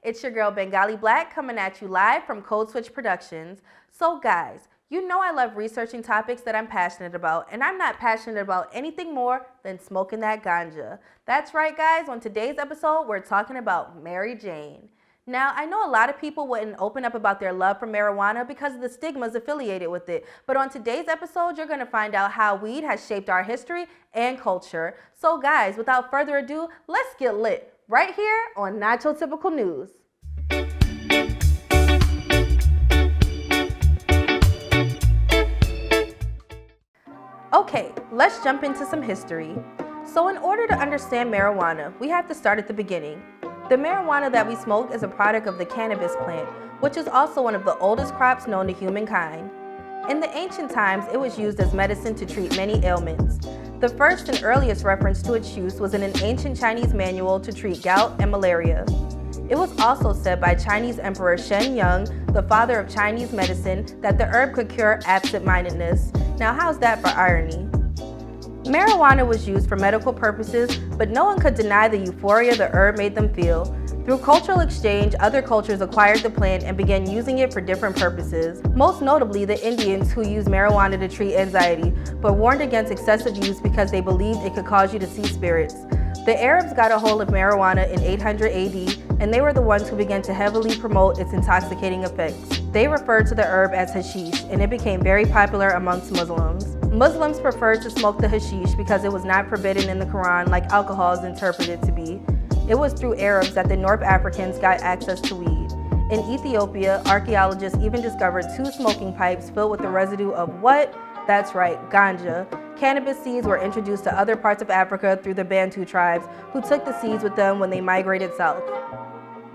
It's your girl Bengali Black coming at you live from Code Switch Productions. So guys, you know I love researching topics that I'm passionate about, and I'm not passionate about anything more than smoking that ganja. That's right guys, on today's episode we're talking about Mary Jane. Now, I know a lot of people wouldn't open up about their love for marijuana because of the stigmas affiliated with it. But on today's episode, you're going to find out how weed has shaped our history and culture. So guys, without further ado, let's get lit right here on Not Your Typical News. Okay, let's jump into some history. So in order to understand marijuana, we have to start at the beginning. The marijuana that we smoke is a product of the cannabis plant, which is also one of the oldest crops known to humankind. In the ancient times, it was used as medicine to treat many ailments. The first and earliest reference to its use was in an ancient Chinese manual to treat gout and malaria. It was also said by Chinese Emperor Shen Yong, the father of Chinese medicine, that the herb could cure absent-mindedness. Now how's that for irony? Marijuana was used for medical purposes, but no one could deny the euphoria the herb made them feel. Through cultural exchange, other cultures acquired the plant and began using it for different purposes. Most notably, the Indians, who used marijuana to treat anxiety, but warned against excessive use because they believed it could cause you to see spirits. The Arabs got a hold of marijuana in 800 AD, and they were the ones who began to heavily promote its intoxicating effects. They referred to the herb as hashish, and it became very popular amongst Muslims. Muslims preferred to smoke the hashish because it was not forbidden in the Quran like alcohol is interpreted to be. It was through Arabs that the North Africans got access to weed. In Ethiopia, archaeologists even discovered 2 smoking pipes filled with the residue of what? That's right, ganja. Cannabis seeds were introduced to other parts of Africa through the Bantu tribes, who took the seeds with them when they migrated south.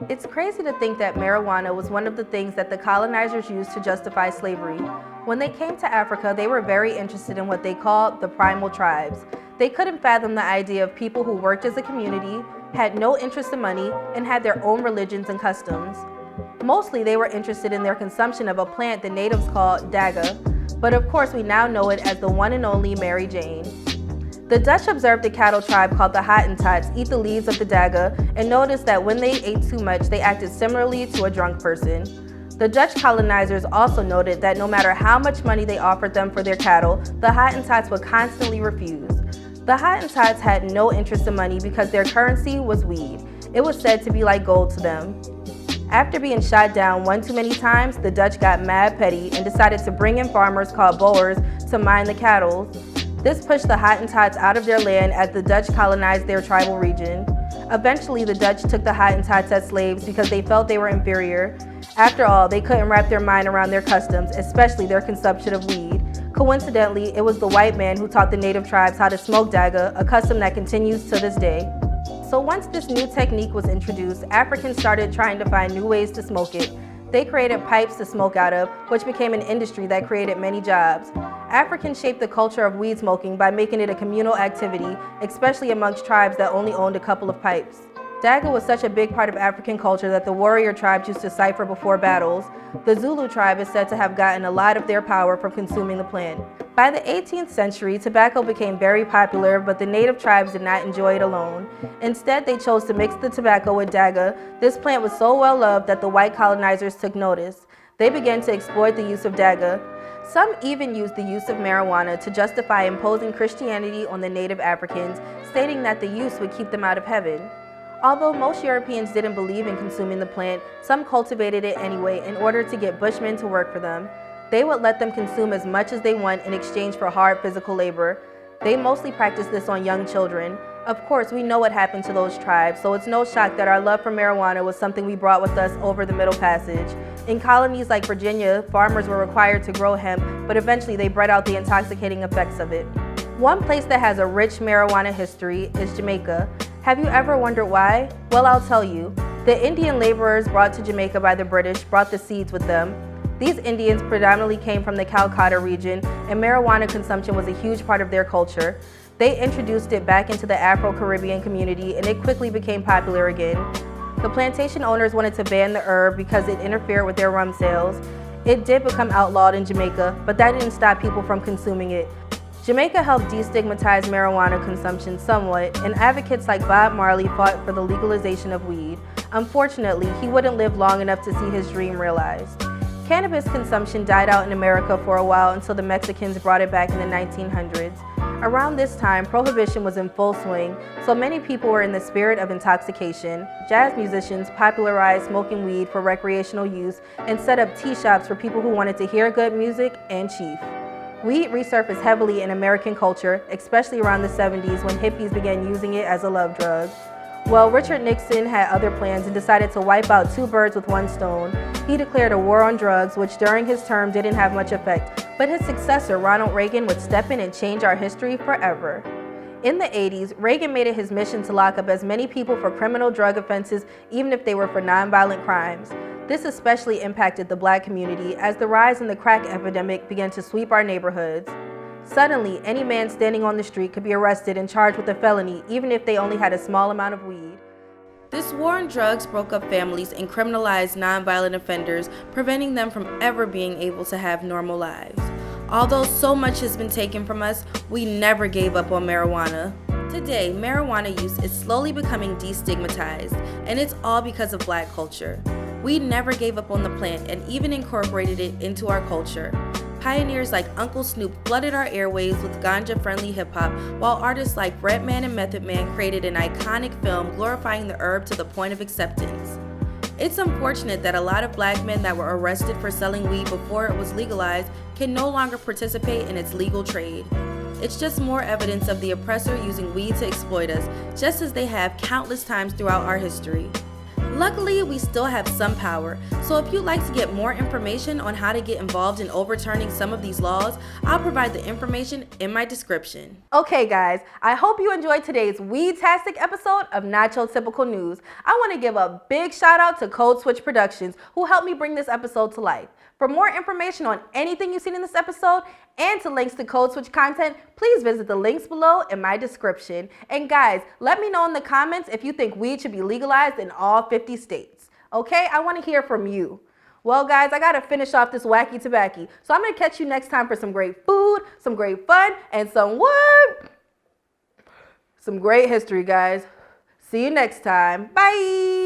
It's crazy to think that marijuana was one of the things that the colonizers used to justify slavery. When they came to Africa, they were very interested in what they called the primal tribes. They couldn't fathom the idea of people who worked as a community, had no interest in money, and had their own religions and customs. Mostly they were interested in their consumption of a plant the natives called daga, but of course we now know it as the one and only Mary Jane. The Dutch observed a cattle tribe called the Hottentots eat the leaves of the daga and noticed that when they ate too much, they acted similarly to a drunk person. The Dutch colonizers also noted that no matter how much money they offered them for their cattle, the Hottentots would constantly refuse. The Hottentots had no interest in money because their currency was weed. It was said to be like gold to them. After being shot down one too many times, the Dutch got mad petty and decided to bring in farmers called Boers to mine the cattle. This pushed the Hottentots out of their land as the Dutch colonized their tribal region. Eventually, the Dutch took the Hottentots as slaves because they felt they were inferior. After all, they couldn't wrap their mind around their customs, especially their consumption of weed. Coincidentally, it was the white man who taught the native tribes how to smoke daga, a custom that continues to this day. So once this new technique was introduced, Africans started trying to find new ways to smoke it. They created pipes to smoke out of, which became an industry that created many jobs. Africans shaped the culture of weed smoking by making it a communal activity, especially amongst tribes that only owned a couple of pipes. Daga was such a big part of African culture that the warrior tribes used to cipher before battles. The Zulu tribe is said to have gotten a lot of their power from consuming the plant. By the 18th century, tobacco became very popular, but the native tribes did not enjoy it alone. Instead, they chose to mix the tobacco with daga. This plant was so well loved that the white colonizers took notice. They began to exploit the use of daga. Some even used the use of marijuana to justify imposing Christianity on the native Africans, stating that the use would keep them out of heaven. Although most Europeans didn't believe in consuming the plant, some cultivated it anyway in order to get bushmen to work for them. They would let them consume as much as they want in exchange for hard physical labor. They mostly practiced this on young children. Of course, we know what happened to those tribes, so it's no shock that our love for marijuana was something we brought with us over the Middle Passage. In colonies like Virginia, farmers were required to grow hemp, but eventually they bred out the intoxicating effects of it. One place that has a rich marijuana history is Jamaica. Have you ever wondered why? Well, I'll tell you. The Indian laborers brought to Jamaica by the British brought the seeds with them. These Indians predominantly came from the Calcutta region, and marijuana consumption was a huge part of their culture. They introduced it back into the Afro-Caribbean community, and it quickly became popular again. The plantation owners wanted to ban the herb because it interfered with their rum sales. It did become outlawed in Jamaica, but that didn't stop people from consuming it. Jamaica helped destigmatize marijuana consumption somewhat, and advocates like Bob Marley fought for the legalization of weed. Unfortunately, he wouldn't live long enough to see his dream realized. Cannabis consumption died out in America for a while until the Mexicans brought it back in the 1900s. Around this time, Prohibition was in full swing, so many people were in the spirit of intoxication. Jazz musicians popularized smoking weed for recreational use and set up tea shops for people who wanted to hear good music and chief. Weed resurfaced heavily in American culture, especially around the 70s when hippies began using it as a love drug. Well, Richard Nixon had other plans and decided to wipe out two birds with one stone. He declared a war on drugs, which during his term didn't have much effect, but his successor, Ronald Reagan, would step in and change our history forever. In the 80s, Reagan made it his mission to lock up as many people for criminal drug offenses, even if they were for nonviolent crimes. This especially impacted the Black community as the rise in the crack epidemic began to sweep our neighborhoods. Suddenly, any man standing on the street could be arrested and charged with a felony, even if they only had a small amount of weed. This war on drugs broke up families and criminalized nonviolent offenders, preventing them from ever being able to have normal lives. Although so much has been taken from us, we never gave up on marijuana. Today, marijuana use is slowly becoming destigmatized, and it's all because of Black culture. We never gave up on the plant and even incorporated it into our culture. Pioneers like Uncle Snoop flooded our airwaves with ganja-friendly hip-hop, while artists like Redman and Method Man created an iconic film glorifying the herb to the point of acceptance. It's unfortunate that a lot of Black men that were arrested for selling weed before it was legalized can no longer participate in its legal trade. It's just more evidence of the oppressor using weed to exploit us, just as they have countless times throughout our history. Luckily, we still have some power, so if you'd like to get more information on how to get involved in overturning some of these laws, I'll provide the information in my description. Okay guys, I hope you enjoyed today's weed-tastic episode of Not Your Typical News. I want to give a big shout out to Code Switch Productions who helped me bring this episode to life. For more information on anything you've seen in this episode and to links to Code Switch content, please visit the links below in my description. And guys, let me know in the comments if you think weed should be legalized in all 50 states. Okay, I want to hear from you. Well guys, I gotta finish off this wacky tobacco, so I'm gonna catch you next time for some great food, some great fun, and some what? Some great history, guys. See you next time. Bye!